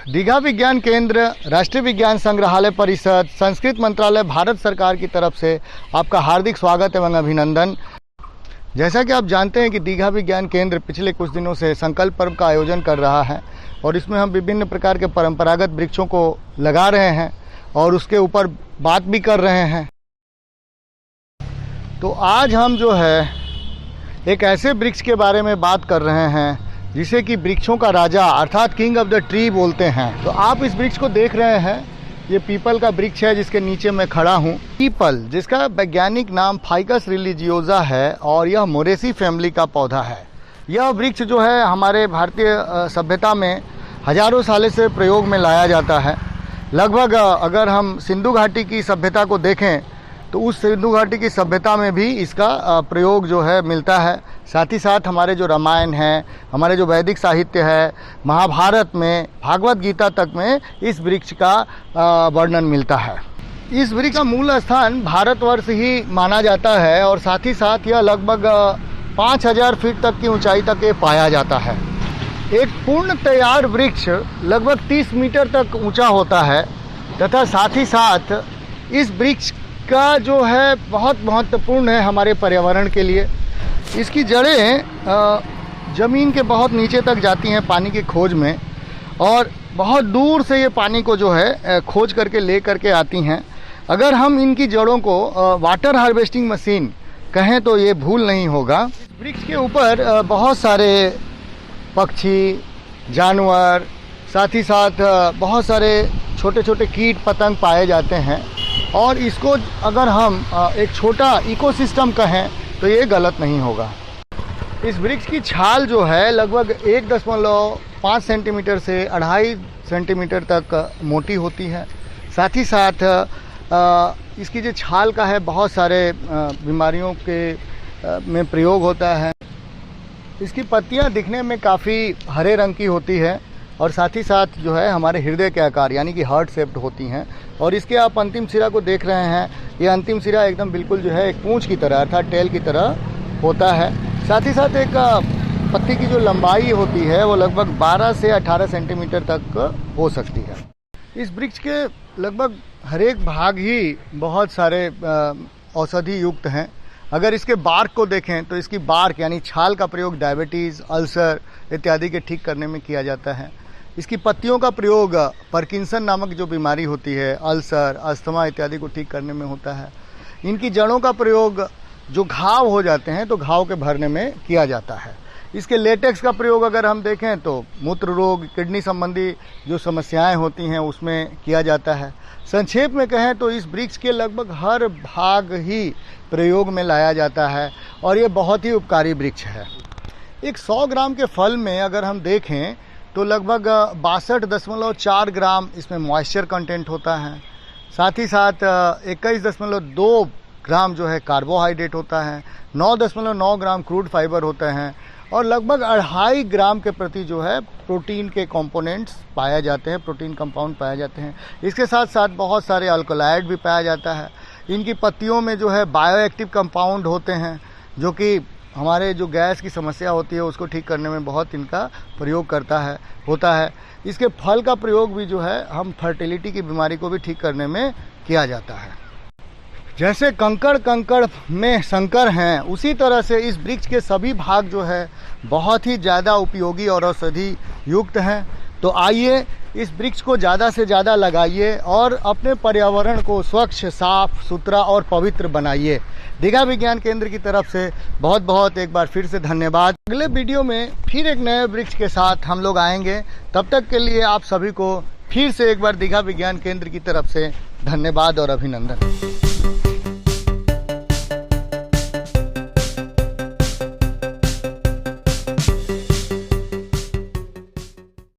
दीघा विज्ञान केंद्र, राष्ट्रीय विज्ञान संग्रहालय परिषद, संस्कृत मंत्रालय, भारत सरकार की तरफ से आपका हार्दिक स्वागत एवं अभिनंदन। जैसा कि आप जानते हैं कि दीघा विज्ञान केंद्र पिछले कुछ दिनों से संकल्प पर्व का आयोजन कर रहा है और इसमें हम विभिन्न प्रकार के परंपरागत वृक्षों को लगा रहे हैं और उसके ऊपर बात भी कर रहे हैं। तो आज हम जो है एक ऐसे वृक्ष के बारे में बात कर रहे हैं जिसे कि वृक्षों का राजा अर्थात किंग ऑफ द ट्री बोलते हैं। तो आप इस वृक्ष को देख रहे हैं, ये पीपल का वृक्ष है जिसके नीचे मैं खड़ा हूँ। पीपल जिसका वैज्ञानिक नाम फाइकस रिलीजियोसा है और यह मोरेसी फैमिली का पौधा है। यह वृक्ष जो है हमारे भारतीय सभ्यता में हजारों सालों से प्रयोग में लाया जाता है। लगभग अगर हम सिंधु घाटी की सभ्यता को देखें तो उस सिंधु घाटी की सभ्यता में भी इसका प्रयोग जो है मिलता है। साथ ही साथ हमारे जो रामायण है, हमारे जो वैदिक साहित्य है, महाभारत में, भागवत गीता तक में इस वृक्ष का वर्णन मिलता है। इस वृक्ष का मूल स्थान भारतवर्ष ही माना जाता है और साथ ही साथ यह लगभग 5000 फीट तक की ऊंचाई तक ये पाया जाता है। एक पूर्ण तैयार वृक्ष लगभग 30 मीटर तक ऊंचा होता है तथा साथ ही साथ इस वृक्ष का जो है बहुत महत्वपूर्ण है हमारे पर्यावरण के लिए। इसकी जड़ें ज़मीन के बहुत नीचे तक जाती हैं पानी की खोज में और बहुत दूर से ये पानी को जो है खोज करके ले करके आती हैं। अगर हम इनकी जड़ों को वाटर हार्वेस्टिंग मशीन कहें तो ये भूल नहीं होगा। वृक्ष के ऊपर बहुत सारे पक्षी, जानवर, साथ ही साथ बहुत सारे छोटे छोटे कीट पतंग पाए जाते हैं और इसको अगर हम एक छोटा इकोसिस्टम कहें तो ये गलत नहीं होगा। इस वृक्ष की छाल जो है लगभग 1.5 सेंटीमीटर से 2.5 सेंटीमीटर तक मोटी होती है। साथ ही साथ इसकी जो छाल का है बहुत सारे बीमारियों के में प्रयोग होता है। इसकी पत्तियां दिखने में काफ़ी हरे रंग की होती है और साथ ही साथ जो है हमारे हृदय के आकार यानी कि हार्ट शेप्ड होती हैं। और इसके आप अंतिम सिरा को देख रहे हैं, ये अंतिम सिरा एकदम बिल्कुल जो है एक पूंछ की तरह अर्थात टेल की तरह होता है। साथ ही साथ एक पत्ती की जो लंबाई होती है वो लगभग 12 से 18 सेंटीमीटर तक हो सकती है। इस वृक्ष के लगभग हर एक भाग ही बहुत सारे औषधि युक्त हैं। अगर इसके बार्क को देखें तो इसकी बार्क यानी छाल का प्रयोग डायबिटीज़, अल्सर इत्यादि के ठीक करने में किया जाता है। इसकी पत्तियों का प्रयोग पार्किंसन नामक जो बीमारी होती है, अल्सर, अस्थमा इत्यादि को ठीक करने में होता है। इनकी जड़ों का प्रयोग जो घाव हो जाते हैं तो घाव के भरने में किया जाता है। इसके लेटेक्स का प्रयोग अगर हम देखें तो मूत्र रोग, किडनी संबंधी जो समस्याएं होती हैं उसमें किया जाता है। संक्षेप में कहें तो इस वृक्ष के लगभग हर भाग ही प्रयोग में लाया जाता है और ये बहुत ही उपकारी वृक्ष है। एक 100 ग्राम के फल में अगर हम देखें तो लगभग 62.4 ग्राम इसमें मॉइस्चर कंटेंट होता है। साथ ही साथ 21.2 ग्राम जो है कार्बोहाइड्रेट होता है, 9.9 ग्राम क्रूड फाइबर होते हैं और लगभग 2.5 ग्राम के प्रति जो है प्रोटीन के कंपोनेंट्स पाए जाते हैं, प्रोटीन कंपाउंड पाए जाते हैं। इसके साथ साथ बहुत सारे अल्कोलाइड भी पाया जाता है। इनकी पत्तियों में जो है बायोएक्टिव कंपाउंड होते हैं जो कि हमारे जो गैस की समस्या होती है उसको ठीक करने में बहुत इनका प्रयोग होता है। इसके फल का प्रयोग भी जो है हम फर्टिलिटी की बीमारी को भी ठीक करने में किया जाता है। जैसे कंकड़ में शंकर हैं उसी तरह से इस वृक्ष के सभी भाग जो है बहुत ही ज़्यादा उपयोगी और औषधि युक्त हैं। तो आइए इस वृक्ष को ज़्यादा से ज़्यादा लगाइए और अपने पर्यावरण को स्वच्छ, साफ सुथरा और पवित्र बनाइए। दीघा विज्ञान केंद्र की तरफ से बहुत बहुत एक बार फिर से धन्यवाद। अगले वीडियो में फिर एक नए वृक्ष के साथ हम लोग आएंगे। तब तक के लिए आप सभी को फिर से एक बार दीघा विज्ञान केंद्र की तरफ से धन्यवाद और अभिनंदन।